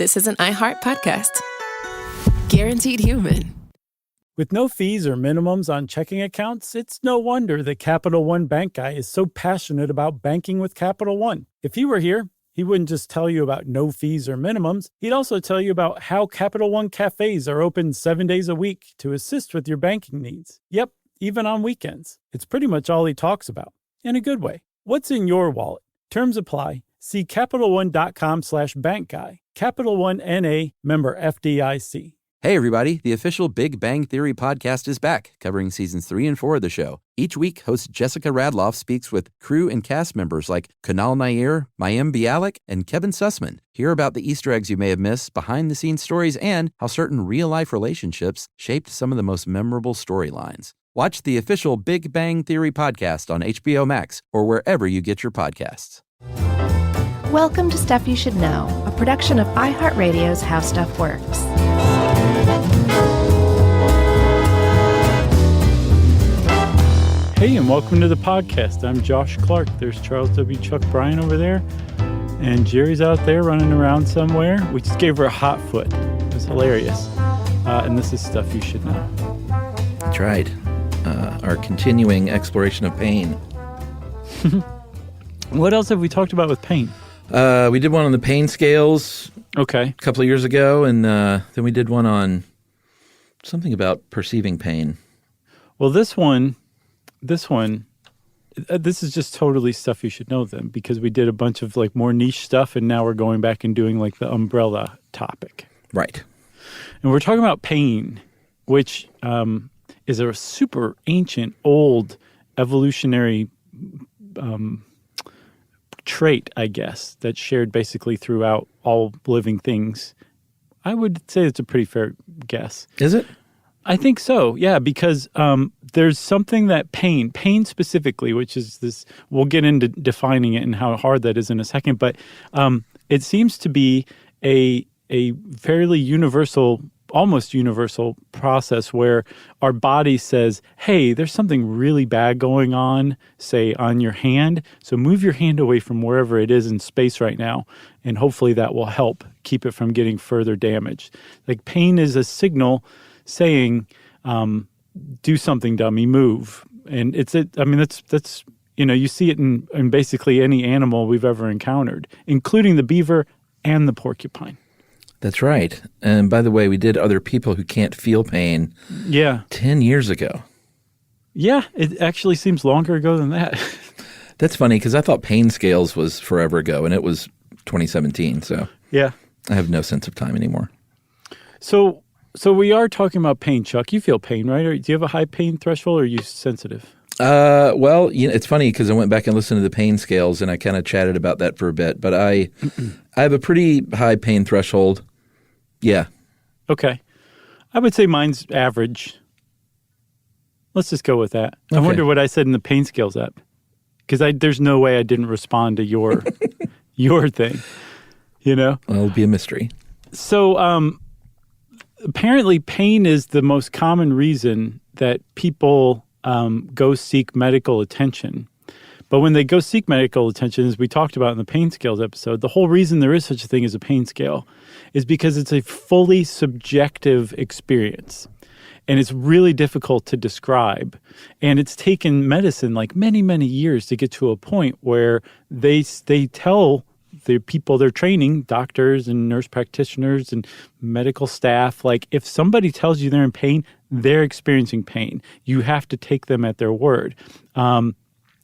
this is an iHeart podcast. Guaranteed human. With no fees or minimums on checking accounts, it's no wonder that Capital One Bank Guy is so passionate about banking with Capital One. If he were here, he wouldn't just tell you about no fees or minimums. He'd also tell you about how Capital One cafes are open 7 days a week to assist with your banking needs. Yep, even on weekends. It's pretty much all he talks about, in a good way. What's in your wallet? Terms apply. See CapitalOne.com/bankguy. Capital One N.A., member FDIC. Hey everybody, the official Big Bang Theory podcast is back, covering seasons 3 and 4 of the show. Each week, host Jessica Radloff speaks with crew and cast members like Kunal Nair, Mayim Bialik, and Kevin Sussman. Hear about the Easter eggs you may have missed, behind-the-scenes stories, and how certain real-life relationships shaped some of the most memorable storylines. Watch the official Big Bang Theory podcast on HBO Max or wherever you get your podcasts. Welcome to Stuff You Should Know, a production of iHeartRadio's How Stuff Works. Hey, and welcome to the podcast. I'm Josh Clark. There's Charles W. Chuck Bryan over there, and Jerry's out there running around somewhere. We just gave her a hot foot. It was hilarious. And this is Stuff You Should Know. That's right. Our continuing exploration of pain. What else have we talked about with pain? We did one on the pain scales a couple of years ago, and then we did one on something about perceiving pain. Well, this is just totally stuff you should know then, because we did a bunch of like more niche stuff, and now we're going back and doing like the umbrella topic. Right. And we're talking about pain, which is a super ancient, old evolutionary trait, I guess, that's shared basically throughout all living things. I would say it's a pretty fair guess. Is it? I think so, yeah, because there's something that pain specifically, which is this, we'll get into defining it and how hard that is in a second, but it seems to be a fairly universal, almost universal process where our body says, hey, there's something really bad going on, say, on your hand, so move your hand away from wherever it is in space right now, and hopefully that will help keep it from getting further damaged. Like pain is a signal saying, do something, dummy, move. And that's you see it in basically any animal we've ever encountered, including the beaver and the porcupine. That's right. And by the way, we did Other People Who Can't Feel Pain 10 years ago. Yeah, it actually seems longer ago than that. That's funny because I thought pain scales was forever ago, and it was 2017. So yeah, I have no sense of time anymore. So we are talking about pain, Chuck. You feel pain, right? Or do you have a high pain threshold, or are you sensitive? Well, it's funny because I went back and listened to the pain scales, and I kind of chatted about that for a bit. But I have a pretty high pain threshold. Yeah. Okay. I would say mine's average. Let's just go with that. Okay. I wonder what I said in the pain scales app, because there's no way I didn't respond to your thing. You know? Well, it'll be a mystery. So apparently pain is the most common reason that people go seek medical attention. But when they go seek medical attention, as we talked about in the pain scales episode, the whole reason there is such a thing as a pain scale is because it's a fully subjective experience. And it's really difficult to describe. And it's taken medicine like many, many years to get to a point where they tell the people they're training, doctors and nurse practitioners and medical staff, like if somebody tells you they're in pain, they're experiencing pain. You have to take them at their word.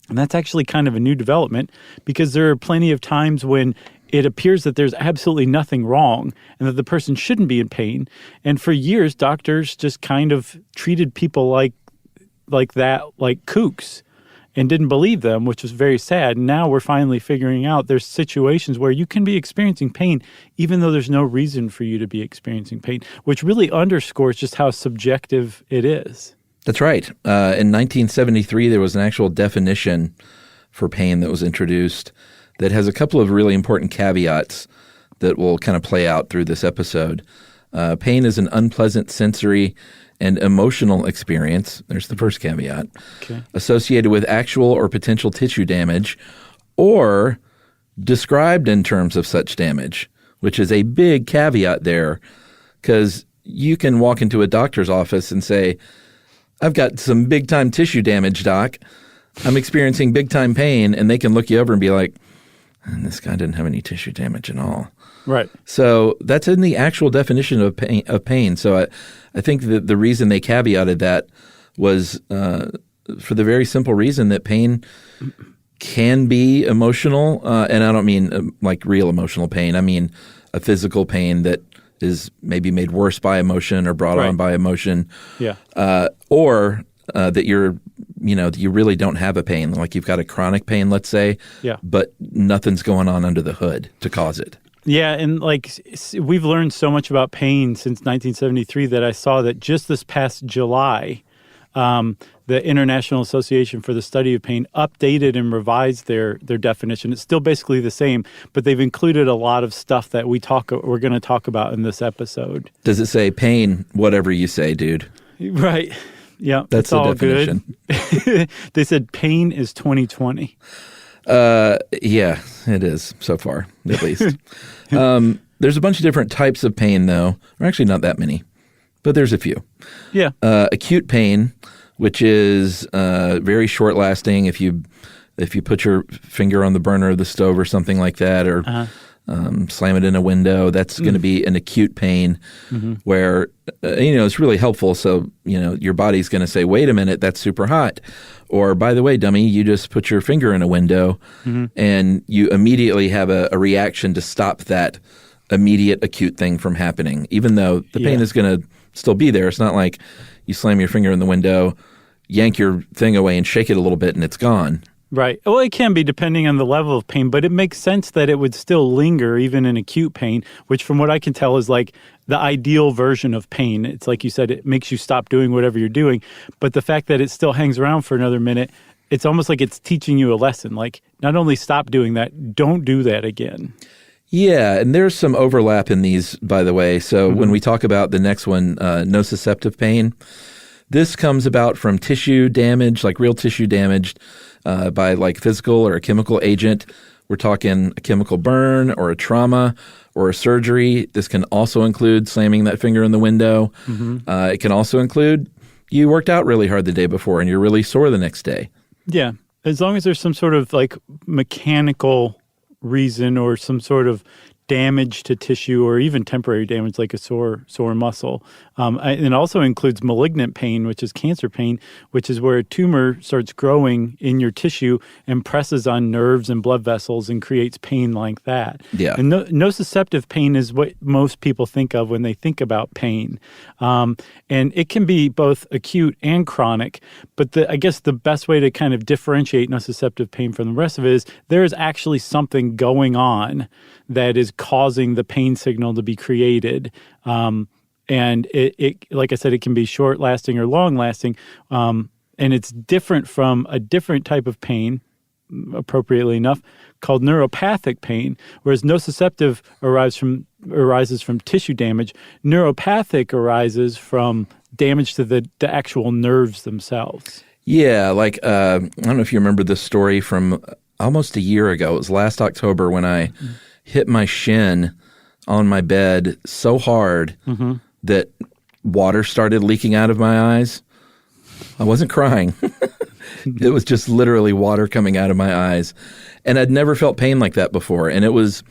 And that's actually kind of a new development, because there are plenty of times when it appears that there's absolutely nothing wrong and that the person shouldn't be in pain. And for years, doctors just kind of treated people like that, like kooks, and didn't believe them, which was very sad. And now we're finally figuring out there's situations where you can be experiencing pain even though there's no reason for you to be experiencing pain, which really underscores just how subjective it is. That's right. In 1973, there was an actual definition for pain that was introduced that has a couple of really important caveats that will kind of play out through this episode. Pain is an unpleasant sensory and emotional experience. There's the first caveat. Okay. Associated with actual or potential tissue damage, or described in terms of such damage, which is a big caveat there, because you can walk into a doctor's office and say, I've got some big-time tissue damage, doc. I'm experiencing big-time pain, and they can look you over and be like, this guy didn't have any tissue damage at all. Right. So that's in the actual definition of pain. So I think that the reason they caveated that was for the very simple reason that pain can be emotional, and I don't mean like real emotional pain. I mean a physical pain that is maybe made worse by emotion or brought on by emotion. Yeah. Or that you really don't have a pain, like you've got a chronic pain, let's say, but nothing's going on under the hood to cause it. Yeah, and like we've learned so much about pain since 1973 that I saw that just this past July, the International Association for the Study of Pain updated and revised their definition. It's still basically the same, but they've included a lot of stuff that we're going to talk about in this episode. Does it say pain, whatever you say, dude? Right. Yeah, that's the definition. Good. They said pain is 2020. Yeah, it is so far, at least. There's a bunch of different types of pain, though. Or actually, not that many, but there's a few. Yeah. Acute pain, which is very short-lasting. If you put your finger on the burner of the stove or something like that, or slam it in a window, that's going to be an acute pain where, it's really helpful. So, your body's going to say, wait a minute, that's super hot. Or, by the way, dummy, you just put your finger in a window and you immediately have a reaction to stop that immediate acute thing from happening, even though the pain is going to still be there. It's not like you slam your finger in the window, yank your thing away and shake it a little bit and it's gone. Right. Well, it can be depending on the level of pain, but it makes sense that it would still linger even in acute pain, which from what I can tell is like the ideal version of pain. It's like you said, it makes you stop doing whatever you're doing. But the fact that it still hangs around for another minute, it's almost like it's teaching you a lesson. Like not only stop doing that, don't do that again. Yeah, and there's some overlap in these, by the way. So when we talk about the next one, nociceptive pain, this comes about from tissue damage, like real tissue damage by like physical or a chemical agent. We're talking a chemical burn or a trauma or a surgery. This can also include slamming that finger in the window. It can also include you worked out really hard the day before and you're really sore the next day. Yeah. As long as there's some sort of like mechanical reason or some sort of damage to tissue or even temporary damage like a sore muscle. It also includes malignant pain, which is cancer pain, which is where a tumor starts growing in your tissue and presses on nerves and blood vessels and creates pain like that. Yeah. And nociceptive pain is what most people think of when they think about pain. And it can be both acute and chronic, but I guess the best way to kind of differentiate nociceptive pain from the rest of it is there is actually something going on that is causing the pain signal to be created. And it, like I said, it can be short-lasting or long-lasting. And it's different from a different type of pain, appropriately enough, called neuropathic pain, whereas nociceptive arises from tissue damage. Neuropathic arises from damage to the actual nerves themselves. Yeah, like I don't know if you remember this story from almost a year ago. It was last October when I hit my shin on my bed so hard that water started leaking out of my eyes. I wasn't crying. It was just literally water coming out of my eyes. And I'd never felt pain like that before. And it was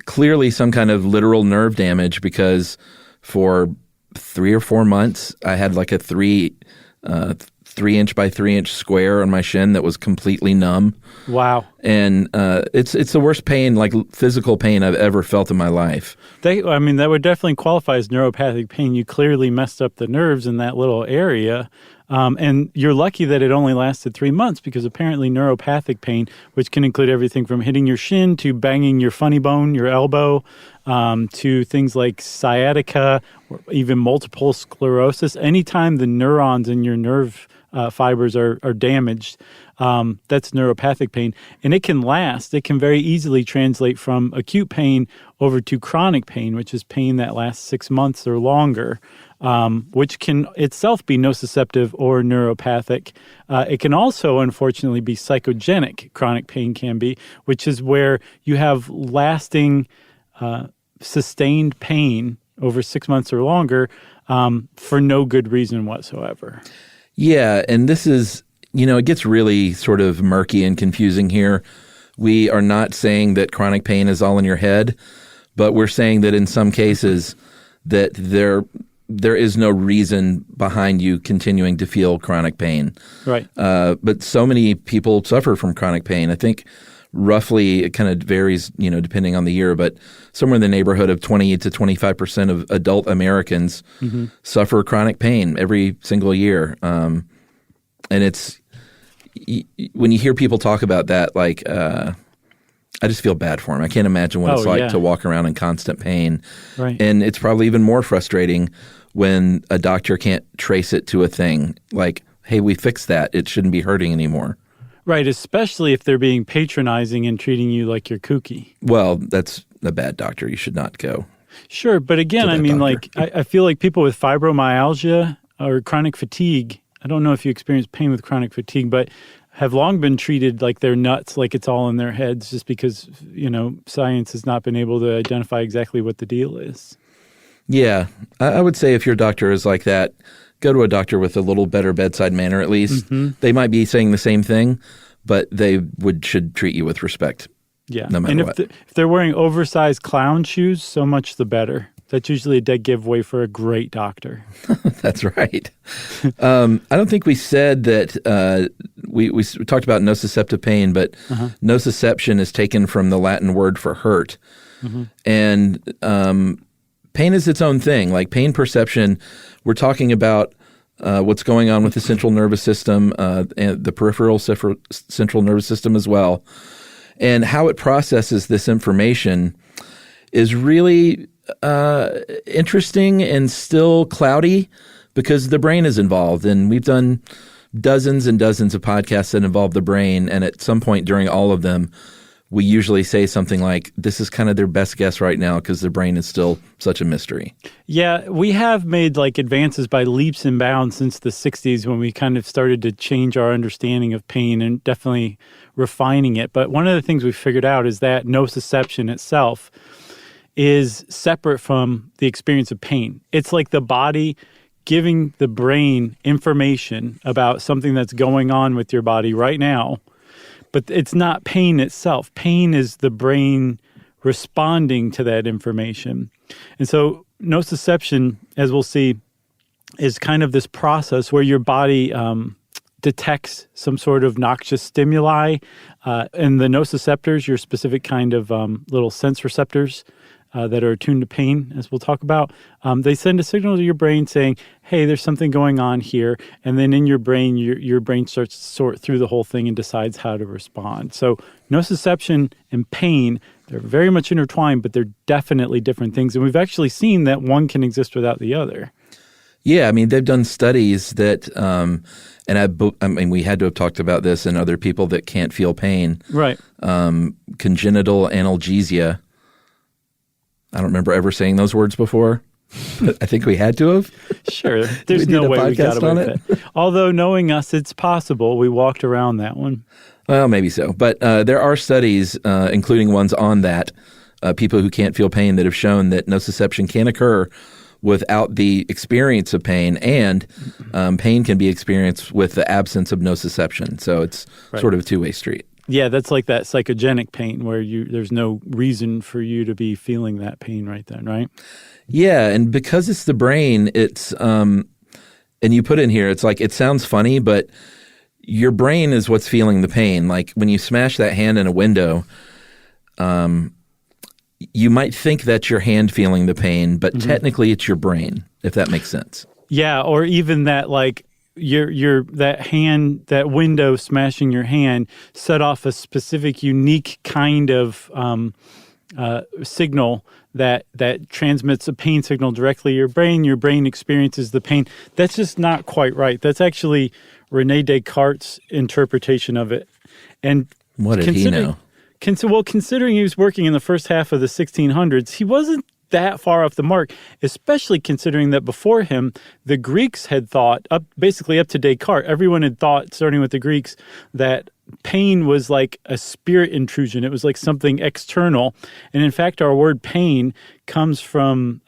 clearly some kind of literal nerve damage because for 3 or 4 months, I had like a 3-inch by 3-inch square on my shin that was completely numb. Wow. And it's the worst pain, like physical pain I've ever felt in my life. That would definitely qualify as neuropathic pain. You clearly messed up the nerves in that little area. And you're lucky that it only lasted 3 months because apparently neuropathic pain, which can include everything from hitting your shin to banging your funny bone, your elbow, to things like sciatica or even multiple sclerosis. Anytime the neurons in your nerve fibers are damaged, that's neuropathic pain. And it can last. It can very easily translate from acute pain over to chronic pain, which is pain that lasts 6 months or longer, which can itself be nociceptive or neuropathic. It can also, unfortunately, be psychogenic. Chronic pain can be, which is where you have lasting sustained pain over 6 months or longer for no good reason whatsoever. Yeah, and this is, it gets really sort of murky and confusing here. We are not saying that chronic pain is all in your head, but we're saying that in some cases that there is no reason behind you continuing to feel chronic pain. Right. But so many people suffer from chronic pain. I think roughly it kind of varies, depending on the year, but somewhere in the neighborhood of 20 to 25% of adult Americans suffer chronic pain every single year. And it's when you hear people talk about that, like I just feel bad for them. I can't imagine what it's like to walk around in constant pain. Right. And it's probably even more frustrating when a doctor can't trace it to a thing like, hey, we fixed that. It shouldn't be hurting anymore. Right, especially if they're being patronizing and treating you like you're kooky. Well, that's a bad doctor. You should not go. Sure, but again, I mean, I feel like people with fibromyalgia or chronic fatigue, I don't know if you experience pain with chronic fatigue, but have long been treated like they're nuts, like it's all in their heads just because, science has not been able to identify exactly what the deal is. Yeah, I would say if your doctor is like that, go to a doctor with a little better bedside manner at least. Mm-hmm. They might be saying the same thing, but they should treat you with respect. Yeah, no matter what. If they're wearing oversized clown shoes, so much the better. That's usually a dead giveaway for a great doctor. That's right. I don't think we said that we talked about nociceptive pain, but nociception is taken from the Latin word for hurt. Mm-hmm. And pain is its own thing. Like pain perception, we're talking about what's going on with the central nervous system and the peripheral central nervous system as well. And how it processes this information is really interesting and still cloudy because the brain is involved. And we've done dozens and dozens of podcasts that involve the brain. And at some point during all of them, we usually say something like, this is kind of their best guess right now because the brain is still such a mystery. Yeah, we have made advances by leaps and bounds since the 60s when we kind of started to change our understanding of pain and definitely refining it. But one of the things we figured out is that nociception itself is separate from the experience of pain. It's like the body giving the brain information about something that's going on with your body right now, but it's not pain itself. Pain is the brain responding to that information. And so nociception, as we'll see, is kind of this process where your body detects some sort of noxious stimuli. And the nociceptors, your specific kind of little sense receptors, that are attuned to pain, as we'll talk about, they send a signal to your brain saying, hey, there's something going on here. And then in your brain, your brain starts to sort through the whole thing and decides how to respond. So nociception and pain, they're very much intertwined, but they're definitely different things. And we've actually seen that one can exist without the other. Yeah, I mean, they've done studies that, and we had to have talked about this in other people that can't feel pain. Right. Congenital analgesia. I don't remember ever saying those words before, but I think we had to have. Sure. There's no way we got away with it. Although knowing us, it's possible. We walked around that one. Well, maybe so. But there are studies, including ones on that, people who can't feel pain that have shown that nociception can occur without the experience of pain, and pain can be experienced with the absence of nociception. So it's sort of a two-way street. Yeah, that's like that psychogenic pain where there's no reason for you to be feeling that pain right then, right? Yeah, and because it's the brain, it's and you put in here, it's like it sounds funny, but your brain is what's feeling the pain. Like when you smash that hand in a window, you might think that's your hand feeling the pain, but technically it's your brain, if that makes sense. Yeah, or even that that window smashing your hand set off a specific unique kind of signal that transmits a pain signal directly to your brain. Your brain experiences the pain. That's just not quite right. That's actually Rene Descartes' interpretation of it. And what did he know? Considering he was working in the first half of the 1600s, he wasn't that far off the mark, especially considering that before him, the Greeks had thought, basically up to Descartes, everyone had thought, starting with the Greeks, that pain was like a spirit intrusion. It was like something external. And in fact, our word pain comes from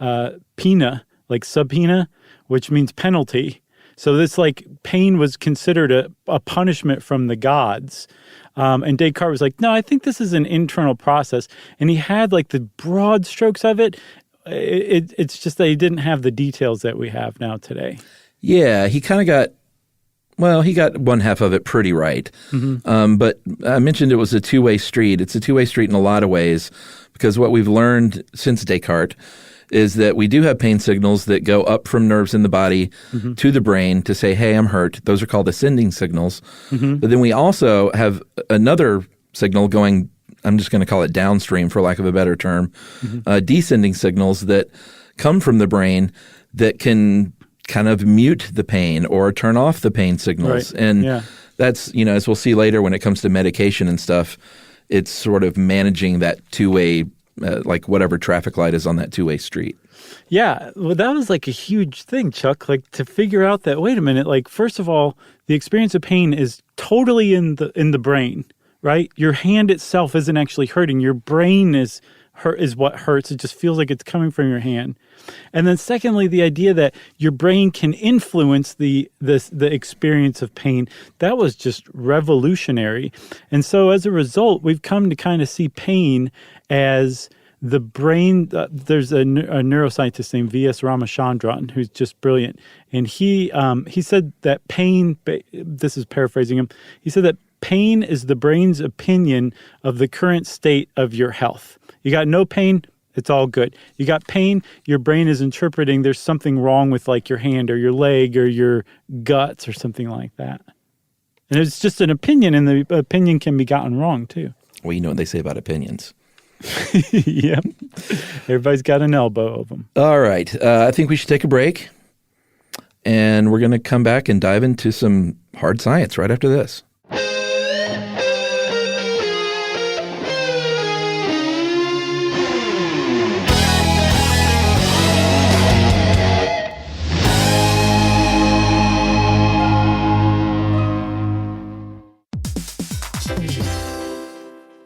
pena, like subpoena, which means penalty. So this like pain was considered a punishment from the gods. And Descartes was like, no, I think this is an internal process. And he had like the broad strokes of it. It's just that he didn't have the details that we have now today. Yeah, he kind of got one half of it pretty right. But I mentioned it was a two-way street. It's a two-way street in a lot of ways because what we've learned since Descartes is that we do have pain signals that go up from nerves in the body to the brain to say, hey, I'm hurt. Those are called ascending signals. But then we also have another signal going, I'm just going to call it downstream for lack of a better term, descending signals that come from the brain that can kind of mute the pain or turn off the pain signals. Right. And that's, as we'll see later when it comes to medication and stuff, it's sort of managing that two-way like whatever traffic light is on that two-way street. Yeah, well, that was like a huge thing, Chuck, like to figure out that, wait a minute, like first of all, the experience of pain is totally in the brain, right? Your hand itself isn't actually hurting. Your brain is what hurts. It just feels like it's coming from your hand. And then secondly, the idea that your brain can influence the experience of pain, that was just revolutionary. And so as a result, we've come to kind of see pain as the brain. There's a neuroscientist named V.S. Ramachandran who's just brilliant. And he said that pain, this is paraphrasing him, he said that pain is the brain's opinion of the current state of your health. You got no pain, it's all good. You got pain, your brain is interpreting there's something wrong with like your hand or your leg or your guts or something like that. And it's just an opinion, and the opinion can be gotten wrong too. Well, you know what they say about opinions. Yep. Everybody's got an elbow of them. All right. I think we should take a break, and we're going to come back and dive into some hard science right after this.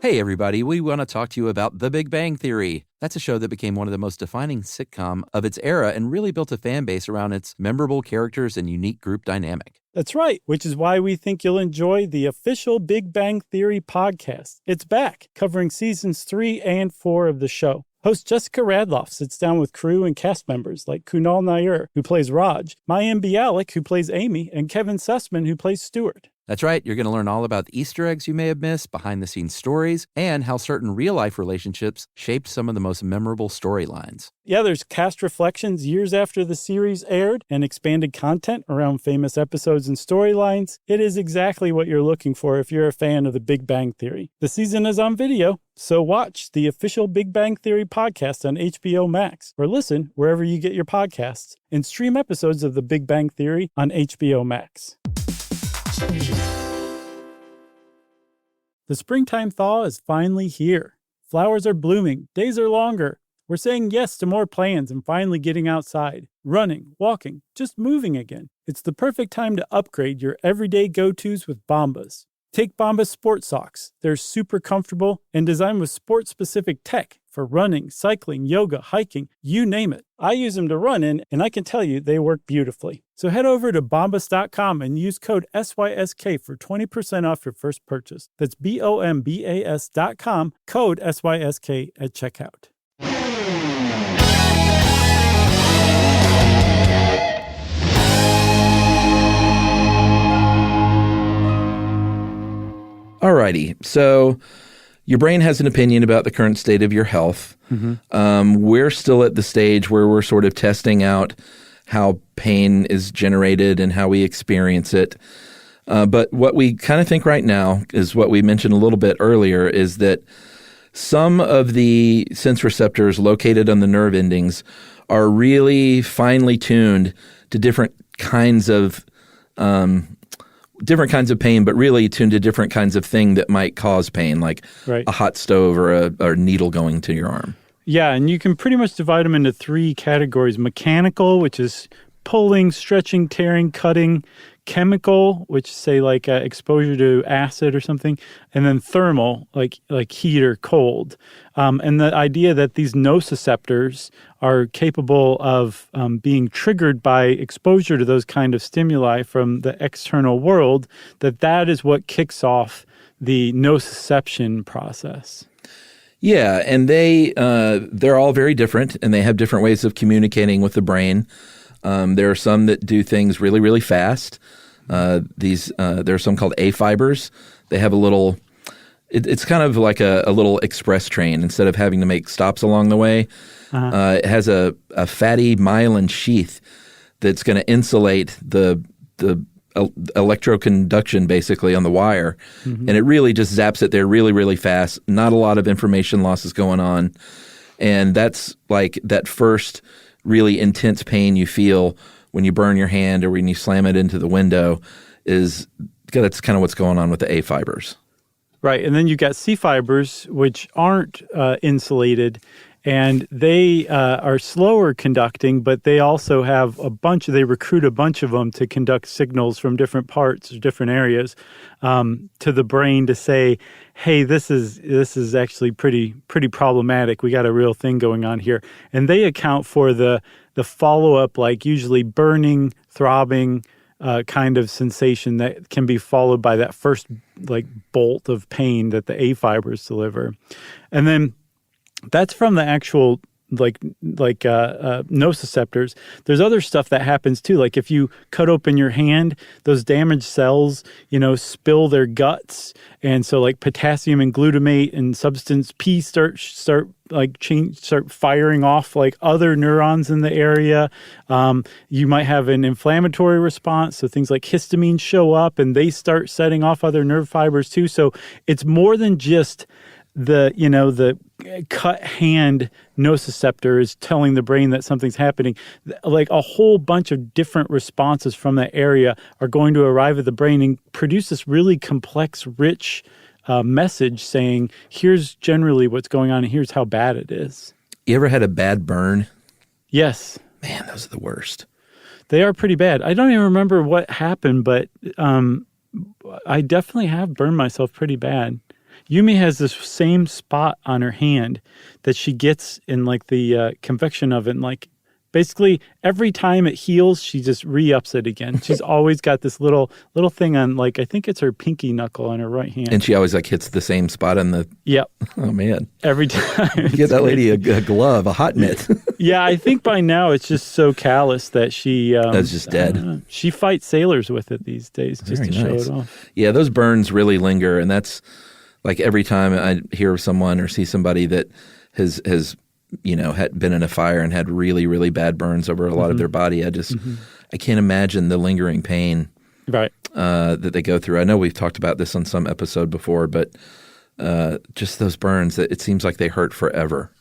Hey, everybody, we want to talk to you about The Big Bang Theory. That's a show that became one of the most defining sitcom of its era and really built a fan base around its memorable characters and unique group dynamic. That's right, which is why we think you'll enjoy the official Big Bang Theory podcast. It's back, covering seasons 3 and 4 of the show. Host Jessica Radloff sits down with crew and cast members like Kunal Nair, who plays Raj, Mayim Bialik, who plays Amy, and Kevin Sussman, who plays Stuart. That's right. You're going to learn all about the Easter eggs you may have missed, behind-the-scenes stories, and how certain real-life relationships shaped some of the most memorable storylines. Yeah, there's cast reflections years after the series aired and expanded content around famous episodes and storylines. It is exactly what you're looking for if you're a fan of the Big Bang Theory. The season is on video, so watch the official Big Bang Theory podcast on HBO Max, or listen wherever you get your podcasts, and stream episodes of the Big Bang Theory on HBO Max. The springtime thaw is finally here. Flowers are blooming, days are longer. We're saying yes to more plans and finally getting outside, running, walking, just moving again. It's the perfect time to upgrade your everyday go-tos with Bombas. Take Bombas sport socks. They're super comfortable and designed with sport-specific tech for running, cycling, yoga, hiking, you name it. I use them to run in, and I can tell you they work beautifully. So head over to bombas.com and use code SYSK for 20% off your first purchase. That's BOMBAS.com, code SYSK at checkout. Alrighty, so your brain has an opinion about the current state of your health. We're still at the stage where we're sort of testing out how pain is generated and how we experience it. But what we kind of think right now is what we mentioned a little bit earlier, is that some of the sense receptors located on the nerve endings are really finely tuned to different kinds of pain, but really tuned to different kinds of thing that might cause pain, like a hot stove or a needle going to your arm. Yeah, and you can pretty much divide them into 3 categories. Mechanical, which is pulling, stretching, tearing, cutting. Chemical, which say like exposure to acid or something. And then thermal, like heat or cold. And the idea that these nociceptors are capable of being triggered by exposure to those kind of stimuli from the external world, that is what kicks off the nociception process. Yeah, and they're all very different, and they have different ways of communicating with the brain. There are some that do things really, really fast. There are some called A fibers. They have a little. It's kind of like a little express train. Instead of having to make stops along the way, it has a fatty myelin sheath that's going to insulate the electroconduction basically on the wire, and it really just zaps it there really, really fast. Not a lot of information loss is going on, and that's like that first really intense pain you feel when you burn your hand or when you slam it into the window that's kind of what's going on with the A fibers. Right, and then you got C fibers, which aren't insulated, and they are slower conducting, but they also have they recruit a bunch of them to conduct signals from different parts or different areas to the brain to say, hey, this is actually pretty problematic. We got a real thing going on here. And they account for the follow-up, like usually burning, throbbing kind of sensation that can be followed by that first like bolt of pain that the A fibers deliver. And then that's from the actual nociceptors. There's other stuff that happens too. Like if you cut open your hand, those damaged cells, spill their guts, and so like potassium and glutamate and substance P start firing off like other neurons in the area. You might have an inflammatory response, so things like histamine show up and they start setting off other nerve fibers too. So it's more than just the cut hand nociceptor is telling the brain that something's happening. Like a whole bunch of different responses from that area are going to arrive at the brain and produce this really complex, rich message saying, here's generally what's going on and here's how bad it is. You ever had a bad burn? Yes. Man, those are the worst. They are pretty bad. I don't even remember what happened, but I definitely have burned myself pretty bad. Yumi has this same spot on her hand that she gets in like the convection oven. Like basically every time it heals, she just re-ups it again. She's always got this little thing on, like, I think it's her pinky knuckle on her right hand. And she always like hits the same spot on the... Yep. Oh, man. Every time. Get that lady a glove, a hot mitt. Yeah, I think by now it's just so callous that she... That's just dead. She fights sailors with it these days just to show it off. Yeah, those burns really linger, and that's... Like every time I hear of someone or see somebody that has had been in a fire and had really, really bad burns over a lot of their body, I can't imagine the lingering pain that they go through. I know we've talked about this on some episode before, but just those burns, it seems like they hurt forever.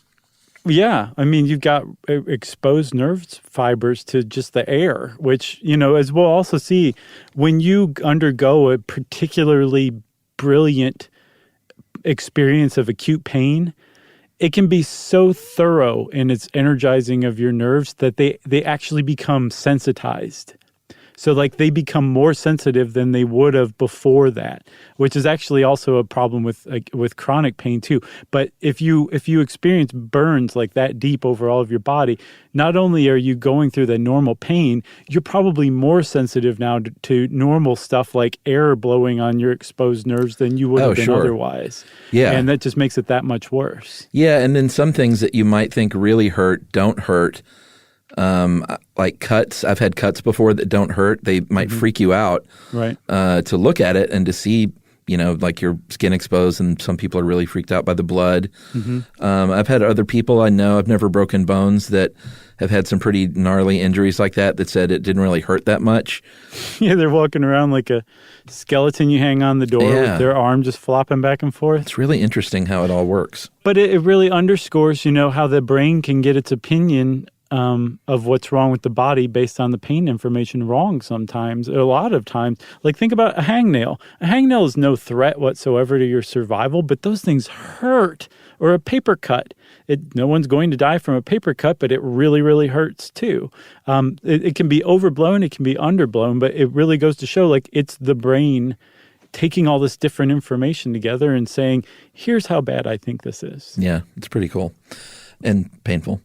Yeah. I mean, you've got exposed nerve fibers to just the air, which, as we'll also see, when you undergo a particularly brilliant experience of acute pain, it can be so thorough in its energizing of your nerves that they actually become sensitized. So like they become more sensitive than they would have before that, which is actually also a problem with chronic pain too. But if you experience burns like that deep over all of your body, not only are you going through the normal pain, you're probably more sensitive now to normal stuff like air blowing on your exposed nerves than you would have been otherwise. Yeah. And that just makes it that much worse. Yeah, and then some things that you might think really hurt don't hurt. Like cuts. I've had cuts before that don't hurt. They might freak you out, right? To look at it and to see, like your skin exposed, and some people are really freaked out by the blood. I've had other people I know, I've never broken bones, that have had some pretty gnarly injuries like that said it didn't really hurt that much. Yeah, they're walking around like a skeleton you hang on the door with their arm just flopping back and forth. It's really interesting how it all works. But it really underscores, how the brain can get its opinion of what's wrong with the body based on the pain information wrong sometimes, a lot of times. Like think about a hangnail. A hangnail is no threat whatsoever to your survival, but those things hurt. Or a paper cut. No one's going to die from a paper cut, but it really, really hurts too. It can be overblown, it can be underblown, but it really goes to show like it's the brain taking all this different information together and saying, here's how bad I think this is. Yeah, it's pretty cool and painful.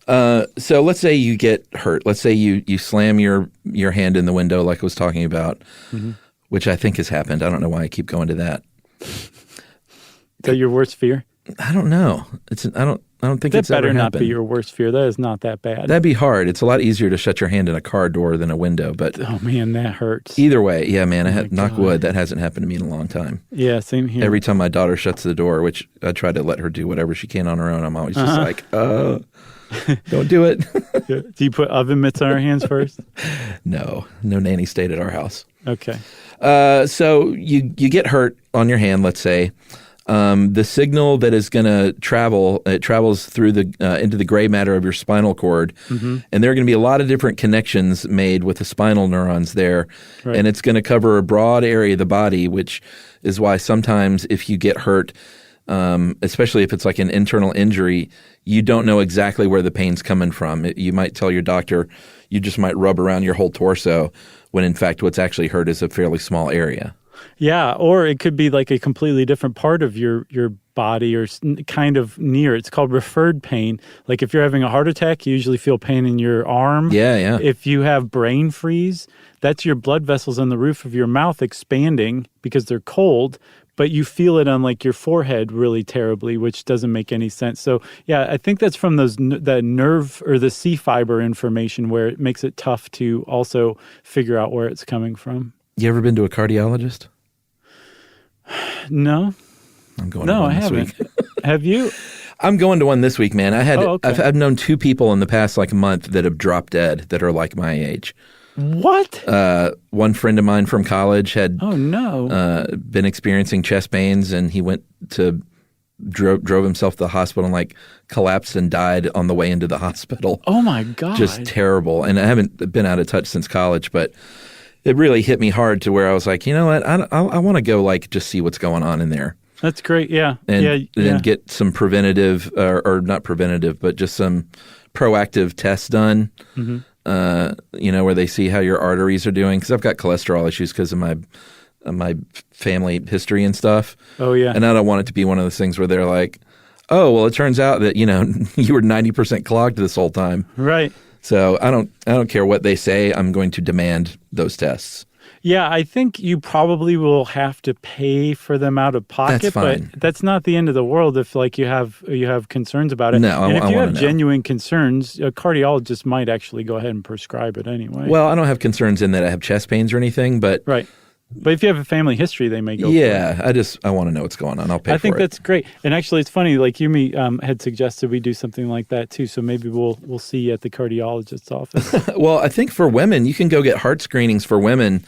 So let's say you get hurt. Let's say you slam your hand in the window like I was talking about, which I think has happened. I don't know why I keep going to that. Is that your worst fear? I don't know. I don't think it's ever happened. That better not be your worst fear. That is not that bad. That'd be hard. It's a lot easier to shut your hand in a car door than a window. But oh man, that hurts. Either way, yeah, man. Knock wood. That hasn't happened to me in a long time. Yeah, same here. Every time my daughter shuts the door, which I try to let her do whatever she can on her own, I'm always just like, don't do it. Do you put oven mitts on our hands first? No nanny stayed at our house. Okay. So you get hurt on your hand, let's say. The signal that is going to travel, it travels through into the gray matter of your spinal cord, and there are going to be a lot of different connections made with the spinal neurons there, right. And it's going to cover a broad area of the body, which is why sometimes if you get hurt, especially if it's like an internal injury, you don't know exactly where the pain's coming from. You might tell your doctor, you just might rub around your whole torso, when in fact what's actually hurt is a fairly small area. Yeah, or it could be like a completely different part of your body or kind of near. It's called referred pain. Like if you're having a heart attack, you usually feel pain in your arm. Yeah. If you have brain freeze, that's your blood vessels on the roof of your mouth expanding because they're cold, but you feel it on like your forehead really terribly, which doesn't make any sense. So yeah, I think that's from the nerve or the C fiber information where it makes it tough to also figure out where it's coming from. You ever been to a cardiologist? No. I'm going to one this week. Have you? I'm going to one this week, man. Okay. I've known 2 people in the past like month that have dropped dead that are like my age. What? One friend of mine from college had been experiencing chest pains, and he drove himself to the hospital and like collapsed and died on the way into the hospital. Oh my God. Just terrible. And I haven't been out of touch since college, but it really hit me hard to where I was like, you know what? I want to go like just see what's going on in there. That's great. Yeah. And get some preventative or not preventative, but just some proactive tests done, where they see how your arteries are doing. Because I've got cholesterol issues because of my family history and stuff. Oh, yeah. And I don't want it to be one of those things where they're like, oh, well, it turns out that, you were 90% clogged this whole time. Right. So I don't care what they say. I'm going to demand those tests. Yeah, I think you probably will have to pay for them out of pocket, that's fine. But that's not the end of the world if like you have concerns about it. No, and if you have know. genuine concerns, a cardiologist might actually go ahead and prescribe it anyway. Well, I don't have concerns in that I have chest pains or anything, but right. But if you have a family history, they may go for it. Yeah, I want to know what's going on. I'll pay for it. I think that's great. And actually, it's funny, like Yumi had suggested we do something like that too, so maybe we'll see you at the cardiologist's office. Well, I think for women, you can go get heart screenings for women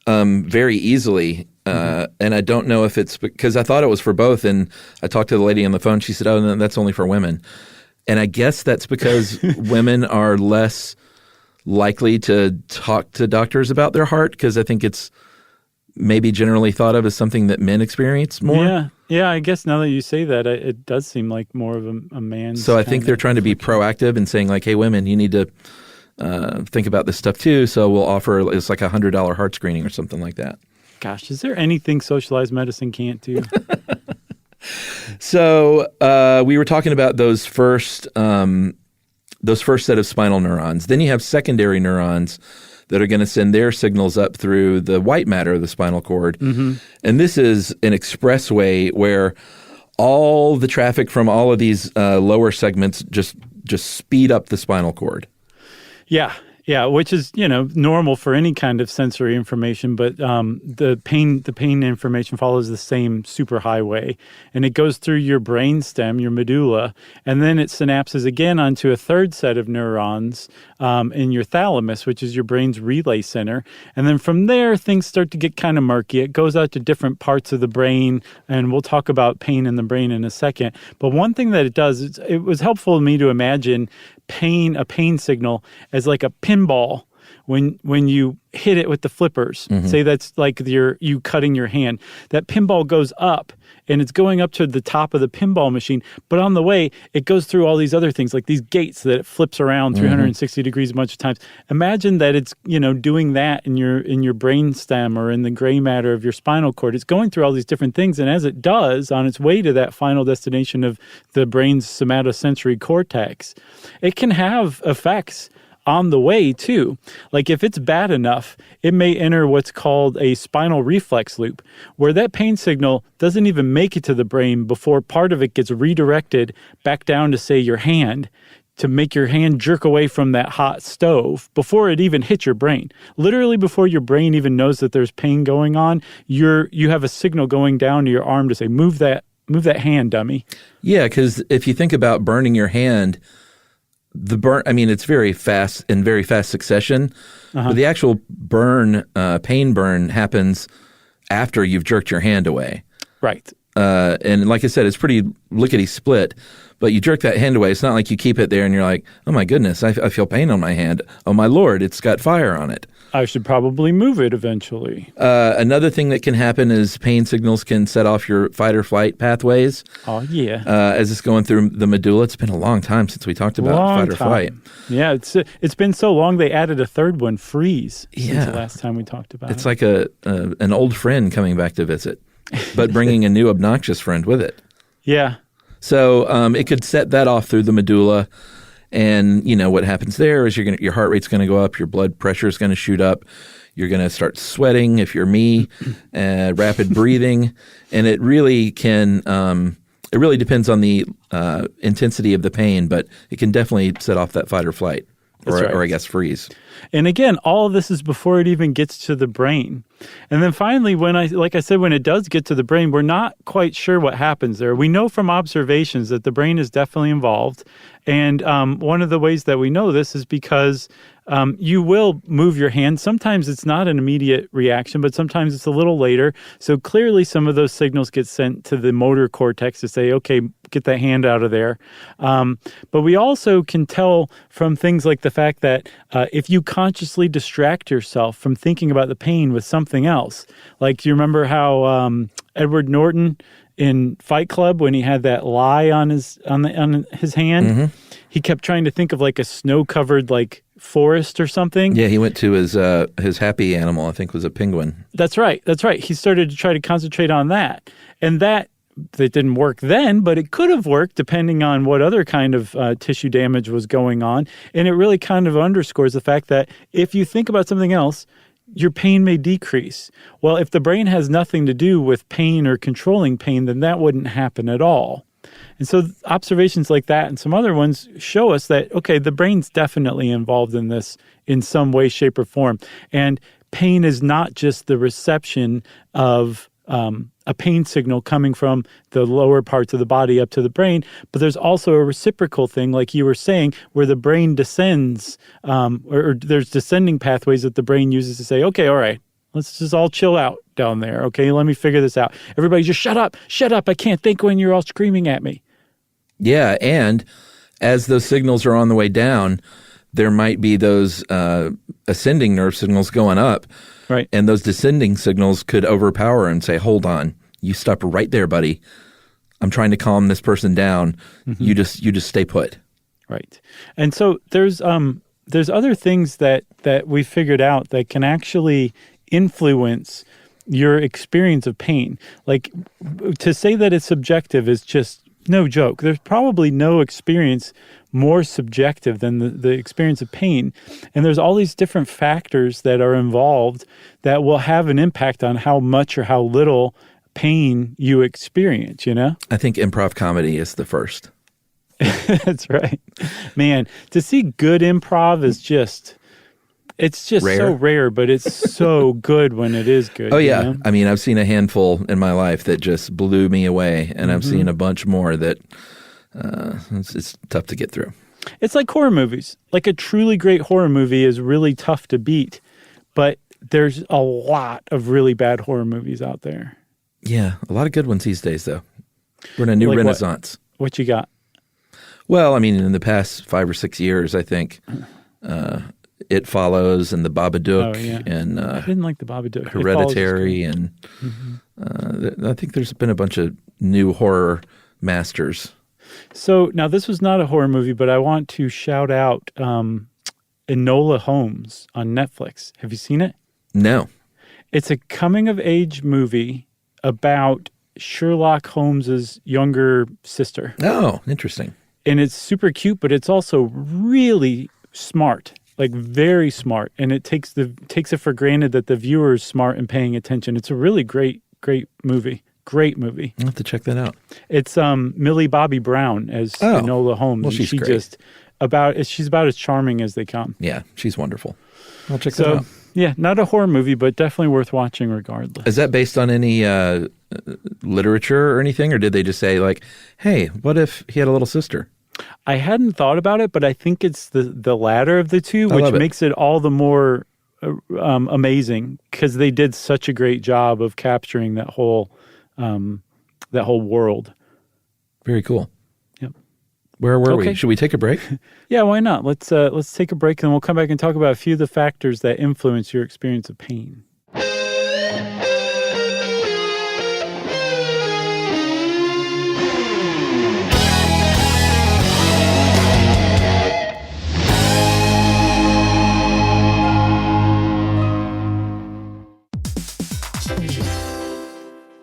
very easily. And I don't know if it's because I thought it was for both, and I talked to the lady on the phone. She said, oh, no, that's only for women. And I guess that's because women are less likely to talk to doctors about their heart, because I think it's maybe generally thought of as something that men experience more. Yeah. I guess now that you say that, it does seem like more of a man's. So I think they're trying to be proactive and saying like, hey, women, you need to think about this stuff too. So we'll offer it's like $100 heart screening or something like that. Gosh, is there anything socialized medicine can't do? So we were talking about those first set of spinal neurons. Then you have secondary neurons that are going to send their signals up through the white matter of the spinal cord. Mm-hmm. And this is an expressway where all the traffic from all of these lower segments just speed up the spinal cord. Yeah, which is, normal for any kind of sensory information, but the pain information follows the same superhighway, and it goes through your brainstem, your medulla, and then it synapses again onto a third set of neurons in your thalamus, which is your brain's relay center. And then from there, things start to get kind of murky. It goes out to different parts of the brain, and we'll talk about pain in the brain in a second. But one thing that it does, it was helpful to me to imagine a pain signal as like a pinball when you hit it with the flippers. Say that's like you cutting your hand. That pinball goes up, and it's going up to the top of the pinball machine. But on the way, it goes through all these other things, like these gates that it flips around 360 degrees a bunch of times. Imagine that it's doing that in your brain stem or in the gray matter of your spinal cord. It's going through all these different things, and as it does, on its way to that final destination of the brain's somatosensory cortex, it can have effects on the way too. Like if it's bad enough, it may enter what's called a spinal reflex loop, where that pain signal doesn't even make it to the brain before part of it gets redirected back down to, say, your hand, to make your hand jerk away from that hot stove before it even hits your brain. Literally before your brain even knows that there's pain going on, you have a signal going down to your arm to say, move that hand, dummy. Yeah, because if you think about burning your hand, the burn, I mean, it's very fast in very fast succession, but the actual pain burn happens after you've jerked your hand away. Right. And like I said, it's pretty lickety split, but you jerk that hand away. It's not like you keep it there and you're like, oh my goodness, I feel pain on my hand. Oh my Lord, it's got fire on it. I should probably move it eventually. Another thing that can happen is pain signals can set off your fight or flight pathways. Oh, yeah. As it's going through the medulla. It's been a long time since we talked about fight or flight. Yeah, it's been so long they added a third one, freeze, since the last time we talked about it. It's like an old friend coming back to visit, but bringing a new obnoxious friend with it. Yeah. So it could set that off through the medulla. And, what happens there is your heart rate's going to go up, your blood pressure is going to shoot up, you're going to start sweating if you're me, rapid breathing. And it really can it really depends on the intensity of the pain, but it can definitely set off that fight or flight, or I guess freeze. And again, all of this is before it even gets to the brain. And then finally, when it does get to the brain, we're not quite sure what happens there. We know from observations that the brain is definitely involved. And one of the ways that we know this is because you will move your hand. Sometimes it's not an immediate reaction, but sometimes it's a little later. So clearly some of those signals get sent to the motor cortex to say, okay, get that hand out of there. But we also can tell from things like the fact that if you consciously distract yourself from thinking about the pain with something else, like you remember how Edward Norton in Fight Club, when he had that lie on his hand, he kept trying to think of like a snow-covered like forest or something. Yeah, he went to his happy animal, I think was a penguin. That's right. He started to try to concentrate on that. And that didn't work then, but it could have worked depending on what other kind of tissue damage was going on. And it really kind of underscores the fact that if you think about something else, your pain may decrease. Well, if the brain has nothing to do with pain or controlling pain, then that wouldn't happen at all. And so observations like that and some other ones show us that, okay, the brain's definitely involved in this in some way, shape, or form. And pain is not just the reception of a pain signal coming from the lower parts of the body up to the brain, but there's also a reciprocal thing, like you were saying, where the brain descends, or there's descending pathways that the brain uses to say, okay, all right, let's just all chill out down there. Okay, let me figure this out. Everybody just shut up. I can't think when you're all screaming at me. Yeah, and as those signals are on the way down, there might be those ascending nerve signals going up. Right. And those descending signals could overpower and say, hold on, you stop right there, buddy. I'm trying to calm this person down. You just stay put. Right. And so there's other things that we figured out that can actually influence your experience of pain. Like, to say that it's subjective is just no joke. There's probably no experience more subjective than the experience of pain. And there's all these different factors that are involved that will have an impact on how much or how little pain you experience, I think improv comedy is the first. That's right. Man, to see good improv is it's just rare. So rare, but it's so good when it is good. Oh, yeah. I mean, I've seen a handful in my life that just blew me away, and I've seen a bunch more that it's tough to get through. It's like horror movies. Like a truly great horror movie is really tough to beat, but there's a lot of really bad horror movies out there. Yeah, a lot of good ones these days, though. We're in a new renaissance. What you got? Well, I mean, in the past 5 or 6 years, I think It Follows and The Babadook and I didn't like The Babadook. Hereditary, and I think there's been a bunch of new horror masters. So now this was not a horror movie, but I want to shout out Enola Holmes on Netflix. Have you seen it? No. It's a coming-of-age movie about Sherlock Holmes's younger sister. Oh, interesting. And it's super cute, but it's also really smart, like very smart. And it takes it for granted that the viewer is smart and paying attention. It's a really great movie. Great movie. I'll have to check that out. It's Millie Bobby Brown as Enola Holmes. Well, she's great. She's about as charming as they come. Yeah, she's wonderful. I'll check that out. Yeah, not a horror movie, but definitely worth watching regardless. Is that based on any literature or anything, or did they just say like, hey, what if he had a little sister? I hadn't thought about it, but I think it's the latter of the two, which makes it all the more amazing because they did such a great job of capturing that whole world. Very cool. Yep. Where were we? Should we take a break? Yeah, why not? Let's take a break and we'll come back and talk about a few of the factors that influence your experience of pain.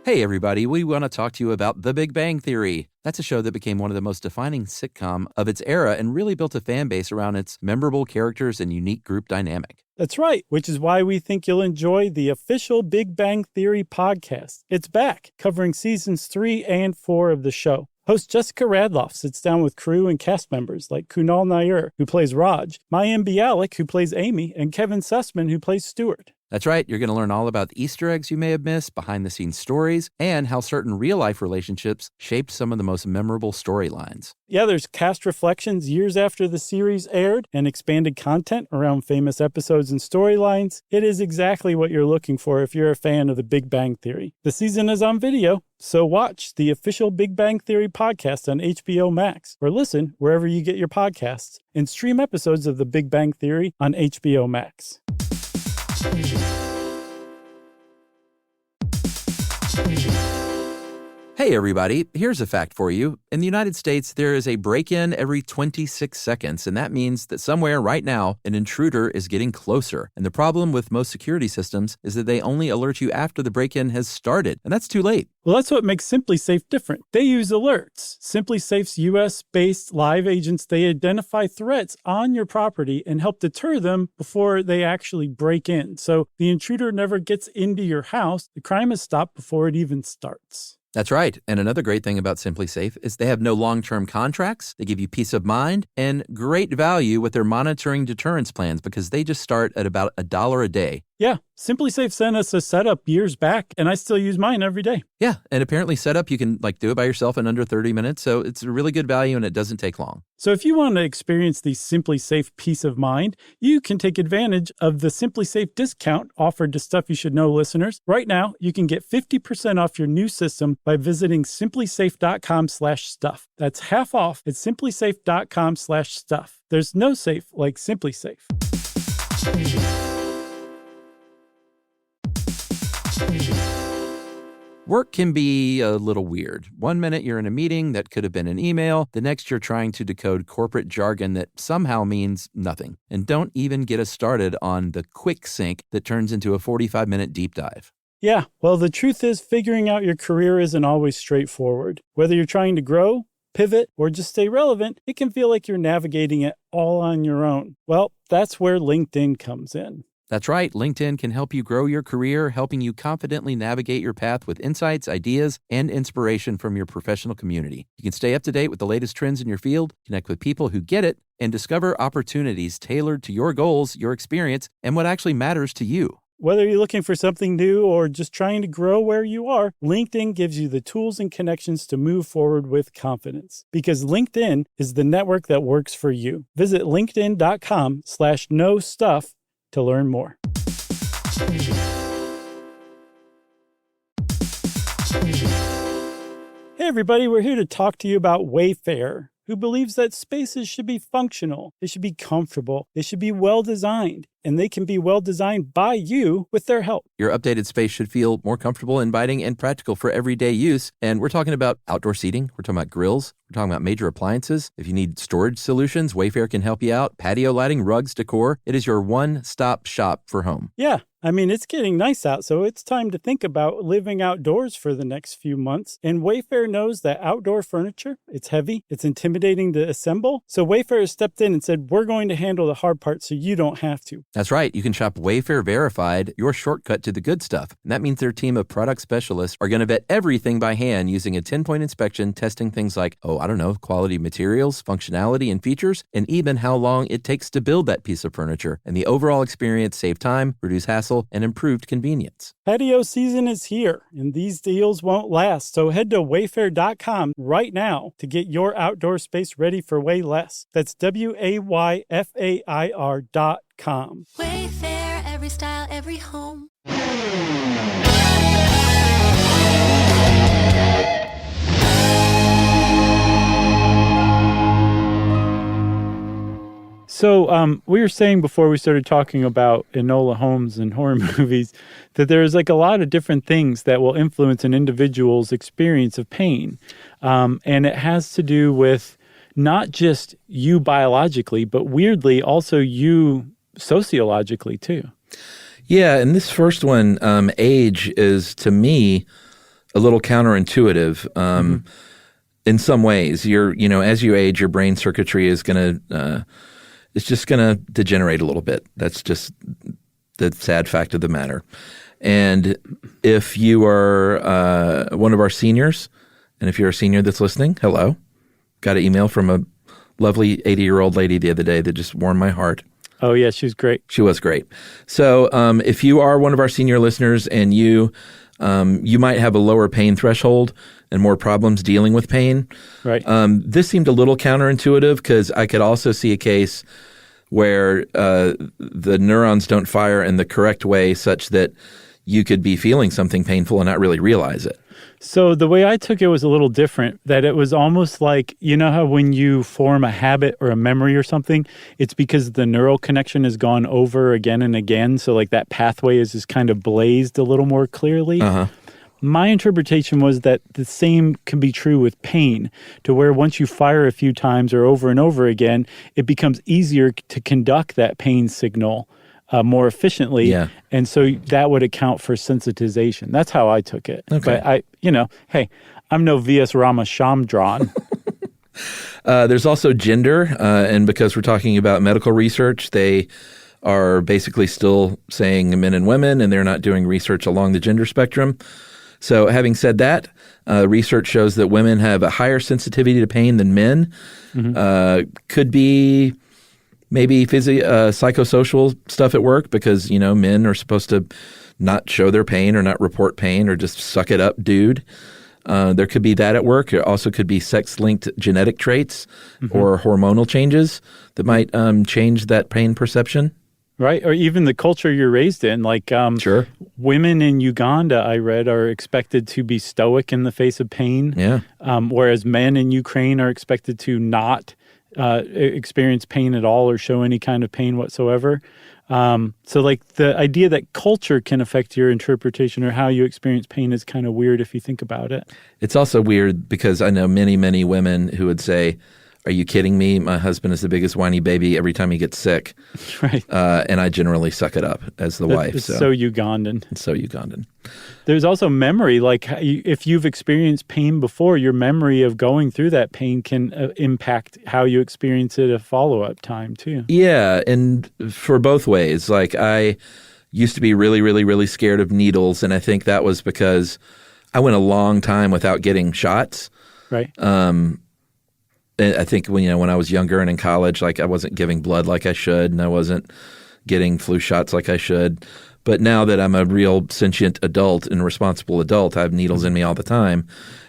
Hey everybody, we want to talk to you about The Big Bang Theory. That's a show that became one of the most defining sitcom of its era and really built a fan base around its memorable characters and unique group dynamic. That's right, which is why we think you'll enjoy the official Big Bang Theory podcast. It's back, covering seasons 3 and 4 of the show. Host Jessica Radloff sits down with crew and cast members like Kunal Nair, who plays Raj, Mayim Bialik, who plays Amy, and Kevin Sussman, who plays Stuart. That's right. You're going to learn all about the Easter eggs you may have missed, behind-the-scenes stories, and how certain real-life relationships shaped some of the most memorable storylines. Yeah, there's cast reflections years after the series aired and expanded content around famous episodes and storylines. It is exactly what you're looking for if you're a fan of The Big Bang Theory. The season is on video, so watch the official Big Bang Theory podcast on HBO Max, or listen wherever you get your podcasts, and stream episodes of The Big Bang Theory on HBO Max. Hey everybody, here's a fact for you. In the United States, there is a break-in every 26 seconds, and that means that somewhere right now, an intruder is getting closer. And the problem with most security systems is that they only alert you after the break-in has started, and that's too late. Well, that's what makes SimpliSafe different. They use alerts. SimpliSafe's US-based live agents, they identify threats on your property and help deter them before they actually break in. So the intruder never gets into your house. The crime is stopped before it even starts. That's right. And another great thing about SimpliSafe is they have no long-term contracts. They give you peace of mind and great value with their monitoring deterrence plans because they just start at about $1 a day. Yeah, SimpliSafe sent us a setup years back, and I still use mine every day. Yeah, and apparently setup, you can do it by yourself in under 30 minutes, so it's a really good value and it doesn't take long. So if you want to experience the SimpliSafe peace of mind, you can take advantage of the SimpliSafe discount offered to Stuff You Should Know listeners. Right now, you can get 50% off your new system by visiting simplisafe.com/stuff. That's half off at simplisafe.com/stuff. There's no safe like SimpliSafe. Work can be a little weird. One minute you're in a meeting that could have been an email. The next you're trying to decode corporate jargon that somehow means nothing. And don't even get us started on the quick sync that turns into a 45-minute deep dive. Yeah, well, the truth is figuring out your career isn't always straightforward. Whether you're trying to grow, pivot, or just stay relevant, it can feel like you're navigating it all on your own. Well, that's where LinkedIn comes in. That's right. LinkedIn can help you grow your career, helping you confidently navigate your path with insights, ideas, and inspiration from your professional community. You can stay up to date with the latest trends in your field, connect with people who get it, and discover opportunities tailored to your goals, your experience, and what actually matters to you. Whether you're looking for something new or just trying to grow where you are, LinkedIn gives you the tools and connections to move forward with confidence. Because LinkedIn is the network that works for you. Visit linkedin.com/knowstuff to learn more. Hey everybody, we're here to talk to you about Wayfair. who believes that spaces should be functional, they should be comfortable, they should be well-designed, and they can be well-designed by you with their help. Your updated space should feel more comfortable, inviting, and practical for everyday use. And we're talking about outdoor seating. We're talking about grills. We're talking about major appliances. If you need storage solutions, Wayfair can help you out. Patio lighting, rugs, decor. It is your one-stop shop for home. Yeah. I mean, it's getting nice out, so it's time to think about living outdoors for the next few months. And Wayfair knows that outdoor furniture, it's heavy, it's intimidating to assemble. So Wayfair has stepped in and said, we're going to handle the hard part so you don't have to. That's right. You can shop Wayfair Verified, your shortcut to the good stuff. And that means their team of product specialists are going to vet everything by hand using a 10-point inspection, testing things like, quality materials, functionality, and features, and even how long it takes to build that piece of furniture. And the overall experience save time, reduce hassle, and improved convenience. Patio season is here, and these deals won't last. So head to wayfair.com right now to get your outdoor space ready for way less. That's WAYFAIR.com. Wayfair, every style, every home. So we were saying before we started talking about Enola Holmes and horror movies that there's like a lot of different things that will influence an individual's experience of pain. And it has to do with not just you biologically, but weirdly also you sociologically too. Yeah, and this first one, age, is to me a little counterintuitive. In some ways, as you age, your brain circuitry is going to it's just going to degenerate a little bit. That's just the sad fact of the matter. And if you are one of our seniors, and if you're a senior that's listening, hello. Got an email from a lovely 80-year-old lady the other day that just warmed my heart. Oh, yeah, she was great. She was great. So if you are one of our senior listeners and you might have a lower pain threshold and more problems dealing with pain. Right. This seemed a little counterintuitive because I could also see a case where the neurons don't fire in the correct way such that you could be feeling something painful and not really realize it. So the way I took it was a little different, that it was almost like, you know how when you form a habit or a memory or something, it's because the neural connection has gone over again and again. So like that pathway is just kind of blazed a little more clearly. Uh-huh. My interpretation was that the same can be true with pain, to where once you fire a few times or over and over again, it becomes easier to conduct that pain signal more efficiently. Yeah. And so that would account for sensitization. That's how I took it. Okay. But hey, I'm no V.S. Ramachandran. There's also gender. And because we're talking about medical research, they are basically still saying men and women, and they're not doing research along the gender spectrum. So having said that, research shows that women have a higher sensitivity to pain than men. Mm-hmm. Could be maybe psychosocial stuff at work because, men are supposed to not show their pain or not report pain or just suck it up, dude. There could be that at work. There also could be sex-linked genetic traits or hormonal changes that might change that pain perception. Right, or even the culture you're raised in. Like sure. Women in Uganda, I read, are expected to be stoic in the face of pain. Yeah. Whereas men in Ukraine are expected to not experience pain at all or show any kind of pain whatsoever. So like the idea that culture can affect your interpretation or how you experience pain is kind of weird if you think about it. It's also weird because I know many, many women who would say, "Are you kidding me? My husband is the biggest whiny baby every time he gets sick." Right. And I generally suck it up as the wife. It's so Ugandan. It's so Ugandan. There's also memory. Like if you've experienced pain before, your memory of going through that pain can impact how you experience it a follow-up time too. Yeah, and for both ways. Like I used to be really, really, really scared of needles, and I think that was because I went a long time without getting shots. Right. I think when I was younger and in college, like I wasn't giving blood like I should, and I wasn't getting flu shots like I should. But now that I'm a real sentient adult and responsible adult, I have needles in me all the time,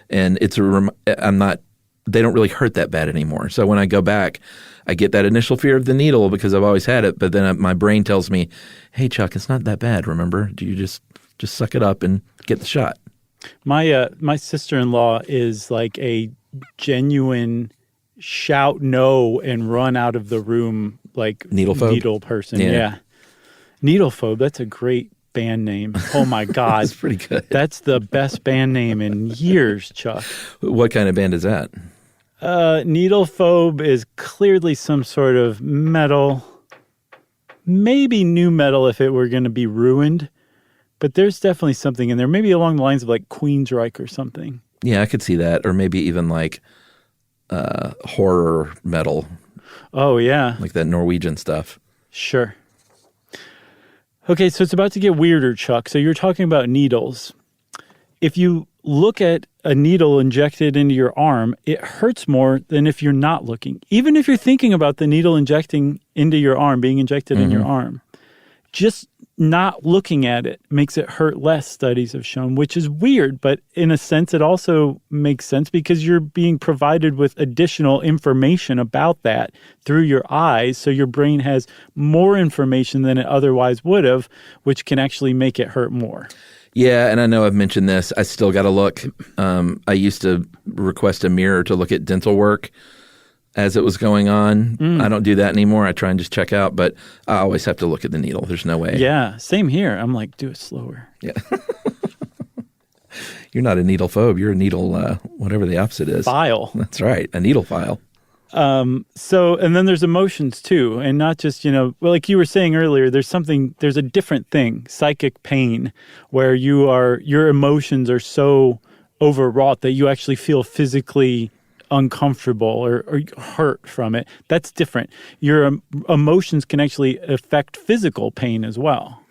and they don't really hurt that bad anymore. So when I go back, I get that initial fear of the needle because I've always had it. But then my brain tells me, "Hey, Chuck, it's not that bad. Remember? Do you just suck it up and get the shot?" My sister-in-law is like a genuine shout no and run out of the room like Needlephobe? needle person. Yeah. Yeah. Needlephobe, that's a great band name. Oh my God. That's pretty good. That's the best band name in years, Chuck. What kind of band is that? Needlephobe is clearly some sort of metal, maybe new metal if it were going to be ruined, but there's definitely something in there. Maybe along the lines of like Queensryche or something. Yeah, I could see that. Or maybe even like horror metal, Oh, yeah. like that Norwegian stuff. Sure. Okay, so it's about to get weirder, Chuck. So you're talking about needles. If you look at a needle injected into your arm, it hurts more than if you're not looking. Even if you're thinking about the needle injecting into your arm, being injected in your arm, just not looking at it makes it hurt less, studies have shown, which is weird. But in a sense, it also makes sense because you're being provided with additional information about that through your eyes. So your brain has more information than it otherwise would have, which can actually make it hurt more. Yeah, and I know I've mentioned this. I still got to look. I used to request a mirror to look at dental work as it was going on. I don't do that anymore. I try and just check out, but I always have to look at the needle. There's no way. Yeah, same here. I'm like, do it slower. Yeah. You're not a needle phobe. You're a needle, whatever the opposite is. File. That's right. A needle file. So, and then there's emotions too, and not just, well, like you were saying earlier, there's a different thing, psychic pain, where your emotions are so overwrought that you actually feel physically uncomfortable or hurt from it. That's different. Your emotions can actually affect physical pain as well.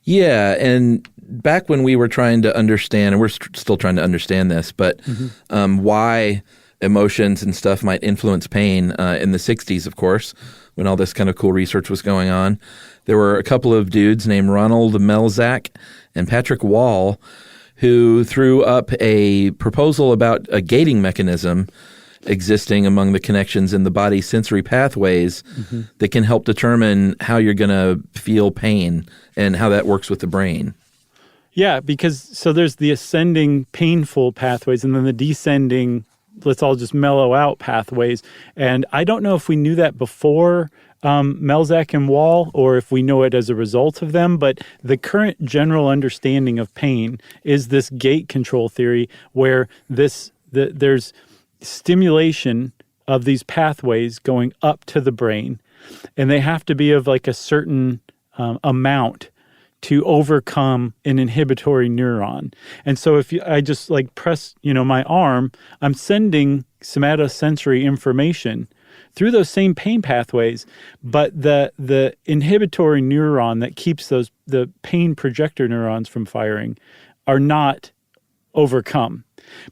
Yeah, and back when we were trying to understand, and we're still trying to understand this, but why emotions and stuff might influence pain in the 60s, of course, when all this kind of cool research was going on. There were a couple of dudes named Ronald Melzack and Patrick Wall who threw up a proposal about a gating mechanism existing among the connections in the body's sensory pathways that can help determine how you're going to feel pain and how that works with the brain. Yeah, because so there's the ascending painful pathways and then the descending let's all just mellow out pathways. And I don't know if we knew that before Melzack and Wall or if we know it as a result of them, but the current general understanding of pain is this gate control theory where there's stimulation of these pathways going up to the brain, and they have to be of like a certain amount to overcome an inhibitory neuron. And so if I just like press, my arm, I'm sending somatosensory information through those same pain pathways, but the inhibitory neuron that keeps the pain projector neurons from firing are not overcome.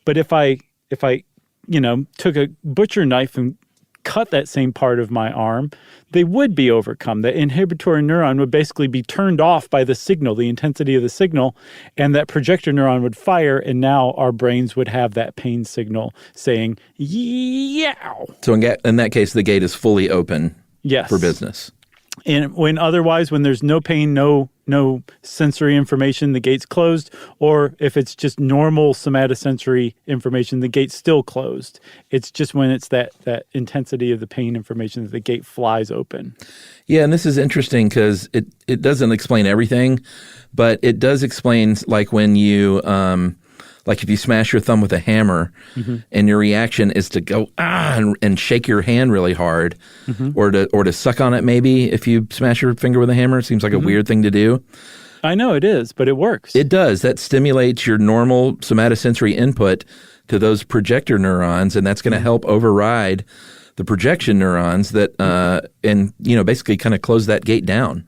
But if I took a butcher knife and cut that same part of my arm, they would be overcome. The inhibitory neuron would basically be turned off by the signal, the intensity of the signal, and that projector neuron would fire, and now our brains would have that pain signal saying, yow. So in that case, the gate is fully open Yes. for business. And when there's no pain, no sensory information, the gate's closed. Or if it's just normal somatosensory information, the gate's still closed. It's just when it's that intensity of the pain information that the gate flies open. Yeah, and this is interesting because it doesn't explain everything, but it does explain like when you like if you smash your thumb with a hammer and your reaction is to go and shake your hand really hard or to suck on it maybe if you smash your finger with a hammer. It seems like a weird thing to do. I know it is, but it works. It does. That stimulates your normal somatosensory input to those projector neurons, and that's going to help override the projection neurons that basically kind of close that gate down.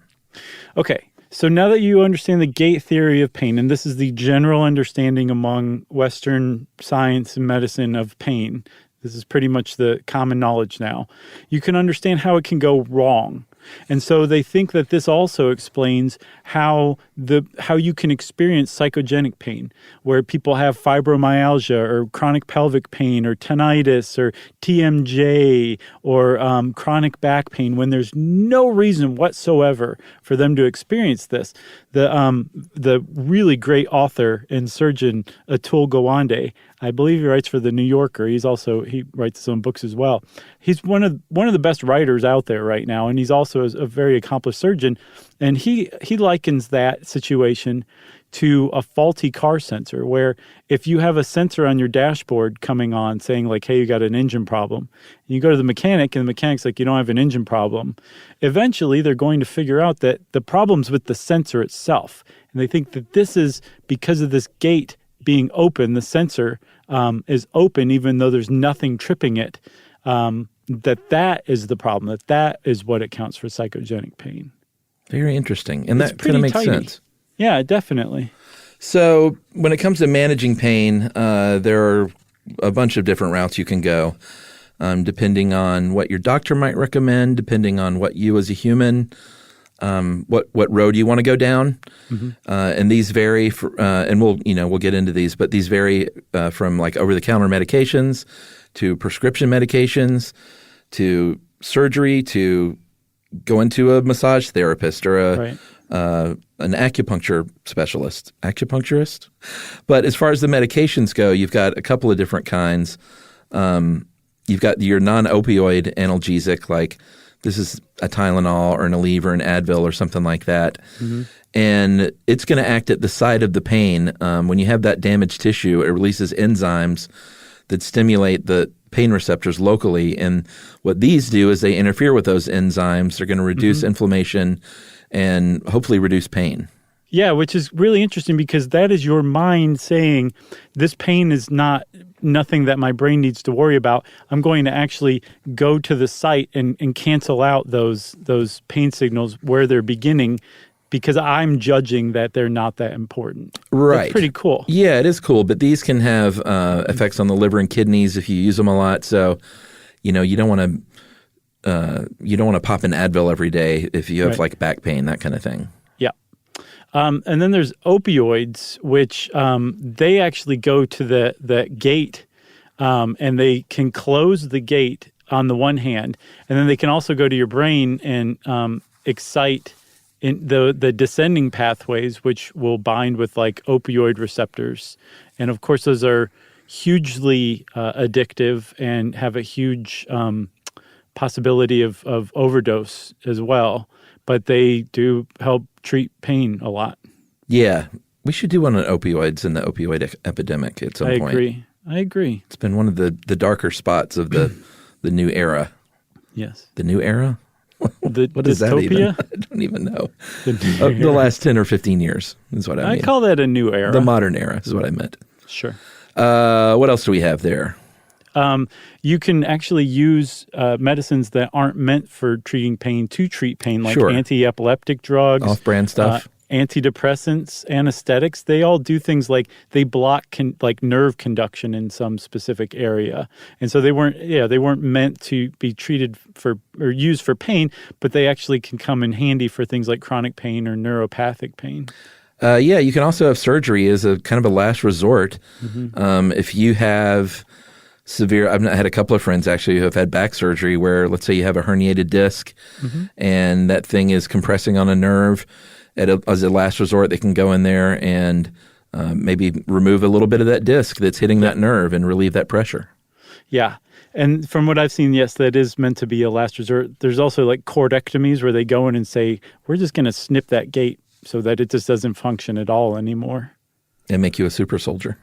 Okay. So now that you understand the gate theory of pain, and this is the general understanding among Western science and medicine of pain, this is pretty much the common knowledge now, you can understand how it can go wrong. And so they think that this also explains how you can experience psychogenic pain, where people have fibromyalgia or chronic pelvic pain or tinnitus or TMJ or chronic back pain when there's no reason whatsoever for them to experience this. The really great author and surgeon Atul Gawande I believe he writes for the New Yorker. He writes his own books as well. He's one of the best writers out there right now, and he's also a very accomplished surgeon. And he likens that situation to a faulty car sensor, where if you have a sensor on your dashboard coming on saying like, hey, you got an engine problem, and you go to the mechanic and the mechanic's like, you don't have an engine problem, eventually they're going to figure out that the problem's with the sensor itself. And they think that this is because of this gate being open, the sensor is open even though there's nothing tripping it, that is the problem, that is what accounts for psychogenic pain. Very interesting. And that kind of makes sense. Yeah, definitely. So when it comes to managing pain, there are a bunch of different routes you can go, depending on what your doctor might recommend, depending on what you as a human, what road you want to go down. Mm-hmm. And these vary, and we'll get into these, but these vary from like over-the-counter medications to prescription medications to surgery to going to a massage therapist or an acupuncturist. But as far as the medications go, you've got a couple of different kinds. You've got your non-opioid analgesic, like this is a Tylenol or an Aleve or an Advil or something like that. Mm-hmm. And it's going to act at the site of the pain. When you have that damaged tissue, it releases enzymes that stimulate the pain receptors locally. And what these do is they interfere with those enzymes. They're going to reduce inflammation and hopefully reduce pain. Yeah, which is really interesting because that is your mind saying this pain is nothing that my brain needs to worry about. I'm going to actually go to the site and cancel out those pain signals where they're beginning because I'm judging that they're not that important. Right. That's pretty cool. Yeah, it is cool, but these can have effects on the liver and kidneys if you use them a lot. So, you don't want to pop an Advil every day if you have like back pain, that kind of thing. Yeah. And then there's opioids, which they actually go to the gate and they can close the gate on the one hand, and then they can also go to your brain and excite in the descending pathways, which will bind with like opioid receptors. And of course, those are hugely addictive and have a huge possibility of overdose as well. But they do help treat pain a lot. Yeah. We should do one on opioids and the opioid epidemic at some point. I agree. It's been one of the darker spots of the new era. Yes. The new era? What is that even? I don't even know. The last 10 or 15 years is what I mean. I call that a new era. The modern era is what I meant. Sure. What else do we have there? You can actually use medicines that aren't meant for treating pain to treat pain, like anti-epileptic drugs. Off-brand stuff. Antidepressants, anesthetics. They all do things like they block like nerve conduction in some specific area. And so they weren't meant to be treated for or used for pain, but they actually can come in handy for things like chronic pain or neuropathic pain. You can also have surgery as a kind of a last resort. Mm-hmm. If you have severe, I've had a couple of friends actually who have had back surgery where, let's say you have a herniated disc and that thing is compressing on a nerve. As a last resort, they can go in there and maybe remove a little bit of that disc that's hitting that nerve and relieve that pressure. Yeah. And from what I've seen, yes, that is meant to be a last resort. There's also like cordectomies where they go in and say, we're just going to snip that gate so that it just doesn't function at all anymore. And make you a super soldier.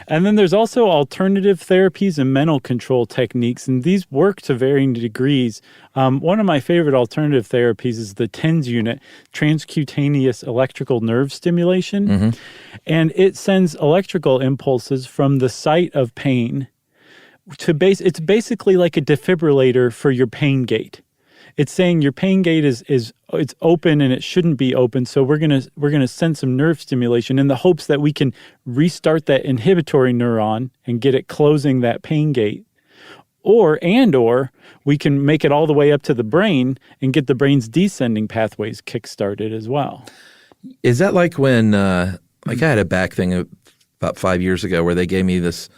And then there's also alternative therapies and mental control techniques, and these work to varying degrees. One of my favorite alternative therapies is the TENS unit, transcutaneous electrical nerve stimulation. Mm-hmm. And it sends electrical impulses from the site of pain to it's basically like a defibrillator for your pain gate. It's saying your pain gate is it's open and it shouldn't be open, so we're gonna send some nerve stimulation in the hopes that we can restart that inhibitory neuron and get it closing that pain gate, or we can make it all the way up to the brain and get the brain's descending pathways kick-started as well. Is that like when I had a back thing about 5 years ago where they gave me this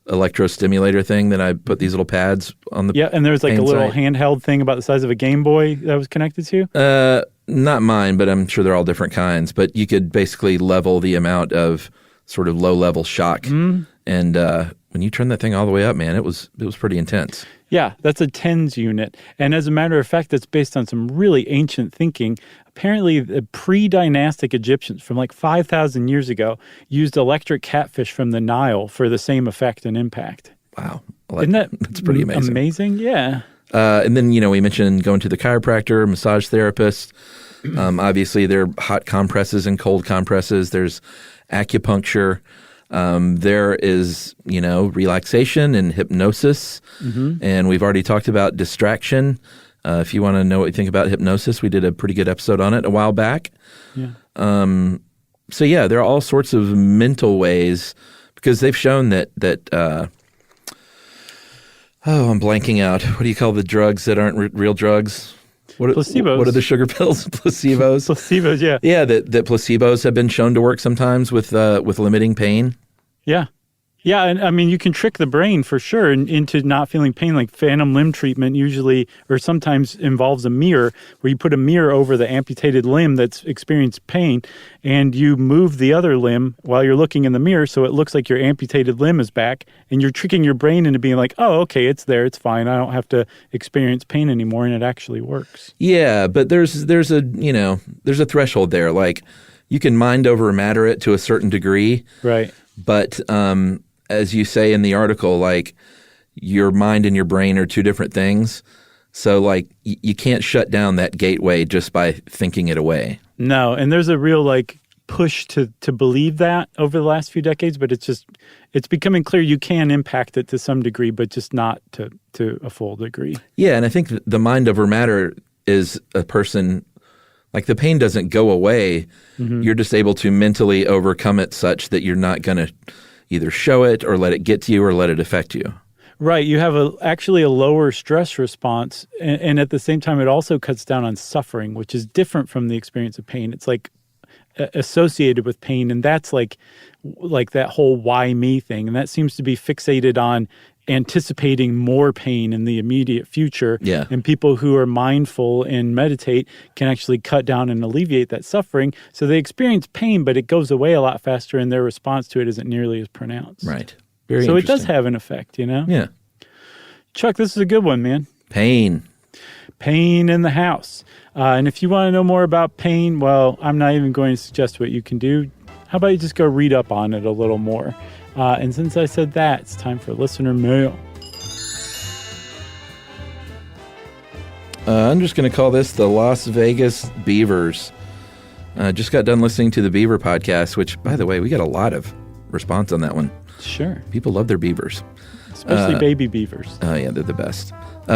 electrostimulator thing that I put these little pads on the and there was like a little handheld thing about the size of a Game Boy that was connected to? Not mine, but I'm sure they're all different kinds. But you could basically level the amount of sort of low-level shock And when you turn that thing all the way up, man, it was pretty intense. Yeah, that's a tens unit. And as a matter of fact, that's based on some really ancient thinking. Apparently, the pre-dynastic Egyptians from like 5,000 years ago used electric catfish from the Nile for the same effect and impact. Wow. Isn't that's pretty amazing. Amazing, yeah. And then, we mentioned going to the chiropractor, massage therapist. Obviously, there are hot compresses and cold compresses. There's acupuncture. There is, relaxation and hypnosis. Mm-hmm. And we've already talked about distraction. If you want to know what you think about hypnosis, we did a pretty good episode on it a while back. Yeah. So, yeah, there are all sorts of mental ways because they've shown that I'm blanking out. What do you call the drugs that aren't real drugs? Placebos. What are the sugar pills? Placebos? Placebos, yeah. Yeah, that placebos have been shown to work sometimes with limiting pain. Yeah. Yeah, and I mean, you can trick the brain for sure into not feeling pain, like phantom limb treatment usually or sometimes involves a mirror where you put a mirror over the amputated limb that's experienced pain and you move the other limb while you're looking in the mirror so it looks like your amputated limb is back and you're tricking your brain into being like, oh, okay, it's there, it's fine, I don't have to experience pain anymore, and it actually works. Yeah, but there's a threshold there. Like you can mind over matter it to a certain degree. Right. But as you say in the article, like your mind and your brain are two different things. So like you can't shut down that gateway just by thinking it away. No, and there's a real like push to believe that over the last few decades, but it's becoming clear you can impact it to some degree, but just not to a full degree. Yeah, and I think the mind over matter is a person, like the pain doesn't go away. Mm-hmm. You're just able to mentally overcome it such that you're not going to either show it or let it get to you or let it affect you. Right. You have actually a lower stress response. And at the same time, it also cuts down on suffering, which is different from the experience of pain. It's like associated with pain. And that's like that whole why me thing. And that seems to be fixated on anticipating more pain in the immediate future. Yeah. And people who are mindful and meditate can actually cut down and alleviate that suffering. So they experience pain, but it goes away a lot faster and their response to it isn't nearly as pronounced. Right. Very so it does have an effect, Yeah. Chuck, this is a good one, man. Pain in the house. And if you want to know more about pain, well, I'm not even going to suggest what you can do. How about you just go read up on it a little more? And since I said that, it's time for listener mail. I'm just going to call this the Las Vegas Beavers. Just got done listening to the Beaver podcast, which, by the way, we got a lot of response on that one. Sure. People love their beavers. Especially baby beavers. Oh, yeah, they're the best.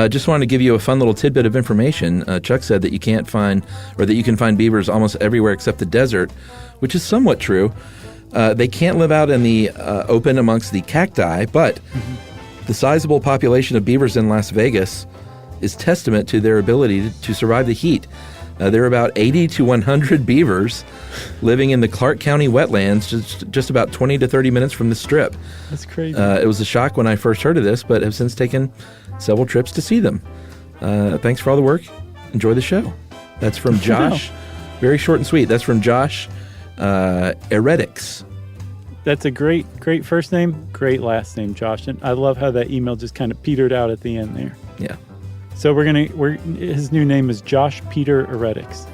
Just wanted to give you a fun little tidbit of information. Chuck said that you can find beavers almost everywhere except the desert, which is somewhat true. They can't live out in the open amongst the cacti, but the sizable population of beavers in Las Vegas is testament to their ability to survive the heat. There are about 80 to 100 beavers living in the Clark County wetlands, just about 20 to 30 minutes from the Strip. That's crazy. It was a shock when I first heard of this, but have since taken several trips to see them. Thanks for all the work. Enjoy the show. That's from Josh. Very short and sweet. That's from Josh Heretics. That's a great first name, great last name, Josh. And I love how that email just kind of petered out at the end there. Yeah. So his new name is Josh Peter Heretics.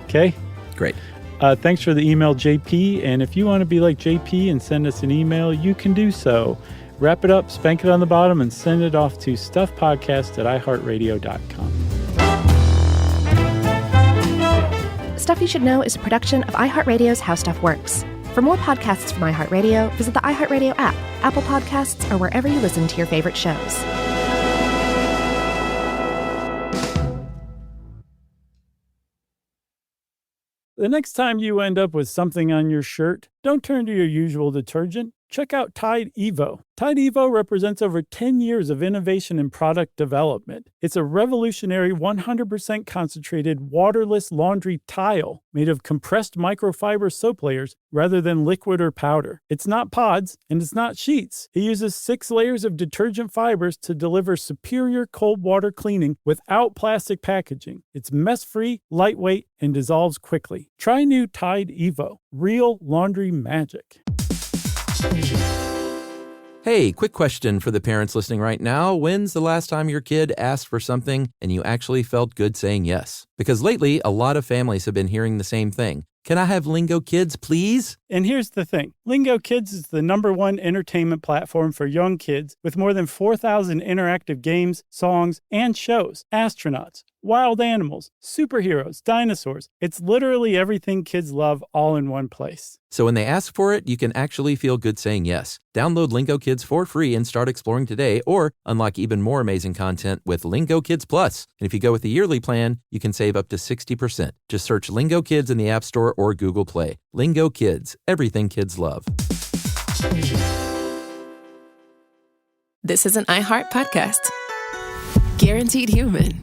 Okay? Great. Thanks for the email, JP. And if you want to be like JP and send us an email, you can do so. Wrap it up, spank it on the bottom, and send it off to stuffpodcast@iheartradio.com. Stuff You Should Know is a production of iHeartRadio's How Stuff Works. For more podcasts from iHeartRadio, visit the iHeartRadio app, Apple Podcasts, or wherever you listen to your favorite shows. The next time you end up with something on your shirt, don't turn to your usual detergent. Check out Tide Evo. Tide Evo represents over 10 years of innovation in product development. It's a revolutionary 100% concentrated waterless laundry tile made of compressed microfiber soap layers rather than liquid or powder. It's not pods and it's not sheets. It uses 6 layers of detergent fibers to deliver superior cold water cleaning without plastic packaging. It's mess-free, lightweight, and dissolves quickly. Try new Tide Evo. Real laundry magic. Hey, quick question for the parents listening right now. When's the last time your kid asked for something and you actually felt good saying yes? Because lately, a lot of families have been hearing the same thing. Can I have Lingo Kids, please? And here's the thing. Lingo Kids is the #1 entertainment platform for young kids with more than 4,000 interactive games, songs, and shows. Astronauts, wild animals, superheroes, dinosaurs. It's literally everything kids love all in one place. So when they ask for it, you can actually feel good saying yes. Download Lingo Kids for free and start exploring today, or unlock even more amazing content with Lingo Kids Plus. And if you go with the yearly plan, you can save up to 60%. Just search Lingo Kids in the App Store or Google Play. Lingo Kids, everything kids love. This is an iHeart podcast. Guaranteed human.